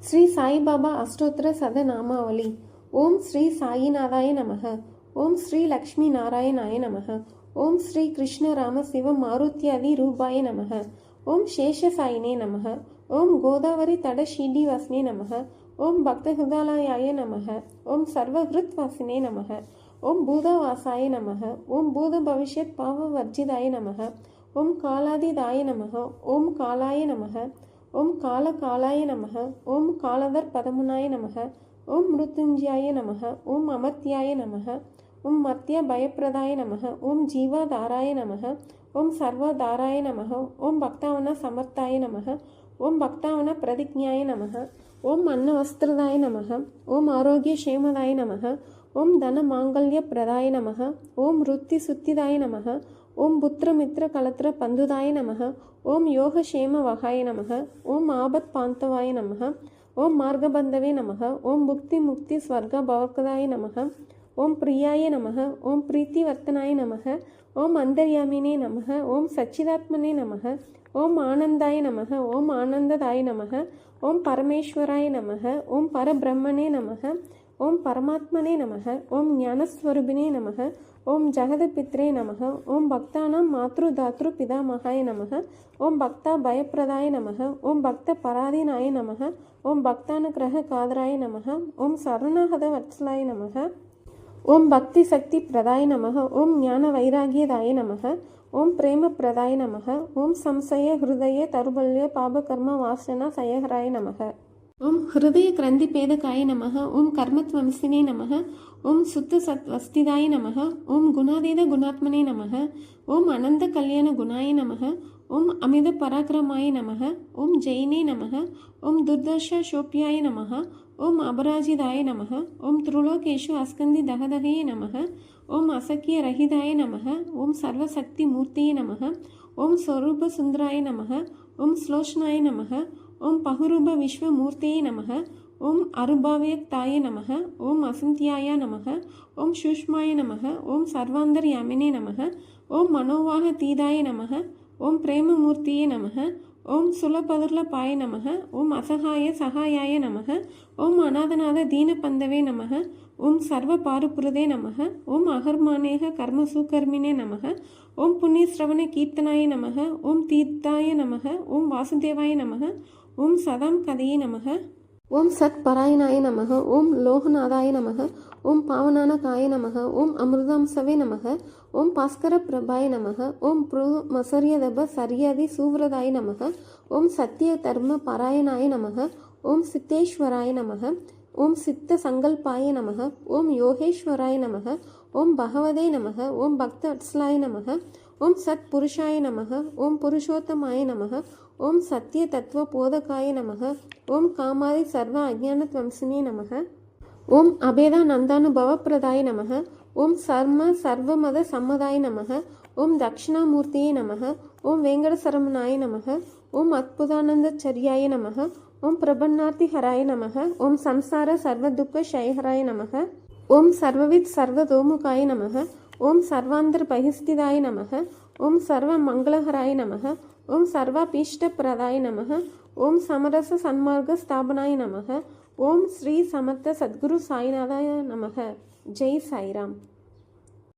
ஸ்ரீ சாய்பாபா அஷ்டோத்திர சதநாமாவளி. ஓம் ஸ்ரீ சாயிநாதாய நமக. ஓம் ஸ்ரீ லக்ஷ்மி நாராயணாய நமக. ஓம் ஸ்ரீ கிருஷ்ண ராம சிவ மாருத்யாதி ரூபாய நமக. ஓம் சேஷசாயினே நமக. ஓம் கோதாவரி தட ஸ்ரீனிவாசனே நமக. ஓம் பக்த ஹிருதாலயாய நமக. ஓம் சர்வஹிருத் வாசினே நமக. ஓம் பூதவாசாய நமக. ஓம் பூத பவிஷ்யத் பாவ வர்ஜிதாய நமக. ஓம் காலாதிதாய நமக. ஓம் காலாய நமக. ஓம் கால காலாய நமக. ஓம் காலதர் பதமுனாய நமக. ஓம் மிருத்யுஞ்சயாய நமக. ஓம் அமர்த்தியாய நமக. ஓம் மர்த்திய பயப்பிரதாய நமக. ஓம் ஜீவாதாராய நமக. ஓம் சர்வதாராய நமக. ஓம் பக்தாவன சமர்த்தாய நமக. ஓம் பக்தாவன பிரதிஜ்ஞாய நமக. ஓம் அன்னவஸ்திரதாய நமக. ஓம் ஆரோக்கிய க்ஷேமதாய நமக. ஓம் தன மாங்கல்ய பிரதாய நமக. ஓம் ருத்தி சுத்திதாய நமக. ஓம் புத்திரமித்ர கலத்திர பந்துதாய நமக. ஓம் யோகக்ஷேம வகாய நமக. ஓம் ஆபத் பாந்தவாய நமக. ஓம் மார்கபந்தவே நமக. ஓம் புக்தி முக்தி ஸ்வர்க பவர்கதாய நமக. ஓம் பிரியாய நமக. ஓம் பிரீத்தி வர்த்தனாய நமக. ஓம் அந்தர்யாமினே நமக. ஓம் சச்சிதாத்மனே நமக. ஓம் ஆனந்தாய நமக. ஓம் ஆனந்ததாய நமக. ஓம் பரமேஸ்வராய நமக. ஓம் பரபிரம்மனே நமக. ஓம் பரமாத்மனே நமக. ஓம் ஞானஸ்வரூபினே நமக. ஓம் ஜெகதபித்ரே நமக. ஓம் பக்தானாம் மாத்ரு தாத்ரு பிதாமகாய நமக. ஓம் பக்தா பயப்பிரதாய நமக. ஓம் பக்த பராதீனாய நமக. ஓம் பக்தானுக்கிரக காதராய நமக. ஓம் சரணாகத வத்சலாய நமக. ஓம் பக்தி சக்தி பிரதாய நமக. ஓம் ஞான வைராகியதாய நமக. ஓம் பிரேம பிரதாய நமக. ஓம் சம்சய ஹிருதய தருபல்ய பாபகர்ம வாசன சயஹராய நமக. ஓம் ஹிருதய கிரந்தி பேதகாய நமக. ஓம் கர்மத்வம்சினே நமக. ஓம் சுத்த சத் வஸ்திதாய நமக. ஓம் குணாதீத குணாத்மனே நமக. ஓம் அனந்த கல்யாண குணாய நமக. ஓம் அமித பராக்கிரமாய நமக. ஓம் ஜெயினே நமக. ஓம் துர்தர்ஷ சோப்பியாய நமக. ஓம் அபராஜிதாய நமக. ஓம் த்ருலோகேஷு அஸ்கந்தி தகதகையே நமக. ஓம் அசக்கிய ரஹிதாய நமக. ஓம் சர்வசக்தி மூர்த்தியே நமக. ஓம் ஸ்வரூப சுந்தராய நமக. ஓம் ஸ்லோஷ்னாய நமக. ஓம் பகுரூப விஸ்வமூர்த்தியே நமக. ஓம் அருபாவ்யக்தாய நமக. ஓம் அசந்தியாய நமக. ஓம் சூஷ்மாய நமக. ஓம் சர்வாந்தர்யாமினே நமக. ஓம் மனோவாக தீதாய நமக. ஓம் பிரேமமூர்த்தியே நமக. ஓம் சுலபதுர்லபாய நமக. ஓம் அசகாய சகாயாய நமக. ஓம் அநாதநாத தீனபந்தவே நமக. ஓம் சர்வ பாருபுரதே நமக. ஓம் அகர்மானேக கர்மசூகர்மினே நமக. ஓம் புண்ணியஸ்ரவண கீர்த்தனாய நமக. ஓம் தீர்த்தாய நமக. ஓம் வாசுதேவாய நமக. ஓம் சதாம் கதையே நமக. ஓம் சத் பராயணாய நமக. ஓம் லோகநாதாய நமக. ஓம் பாவனானகாய நமக. ஓம் அமிர்தாம்சவே நமக. ஓம் பாஸ்கர பிரபாய நமக. ஓம் மசரியதப சரியதி சூவ்ரதாய நமக. ஓம் சத்திய தர்ம பராயணாய நமக. ஓம் சித்தேஸ்வராய நமக. ஓம் சித்த சங்கல்பாய நமக. ஓம் யோகேஸ்வராய நமக. ஓம் பகவதே நமக. ஓம் பக்த வத்சலாய நமக. ஓம் சத் புருஷாய நமக. ஓம் புருஷோத்தமாய நமக. ஓம் சத்திய தத்துவ போதகாய நமக. ஓம் காமாதி சர்வ அஜானத்வம்சினே நமக. ஓம் அபேதானந்தானுபவ பிரதாய நமக. ஓம் சர்வமத சம்மதாய நமக. ஓம் தட்சிணாமூர்த்தியே நமக. ஓம் வேங்கடசரமணாய நமக. ஓம் அத்புதானந்தச்சரியாய நமக. ஓம் பிரபன்னார்த்தி ஹராய நமக. ஓம் சம்சார சர்வதுக்க ஷயஹராய நமக. ஓம் சர்வவித் சர்வதோமுகாய நமக. ஓம் சர்வாந்தர் பகிஸ்திதாய நமக. ஓம் சர்வ மங்களஹராய நமக. ஓம் சர்வாபீஷ்ட பிரதாய நமக. ஓம் சமரச சன்மார்க்க ஸ்தாபனாய நமக. ஓம் ஸ்ரீ சமர்த்த சத்குரு சாய்நாதாய நமக. ஜெய் சாய்ராம்.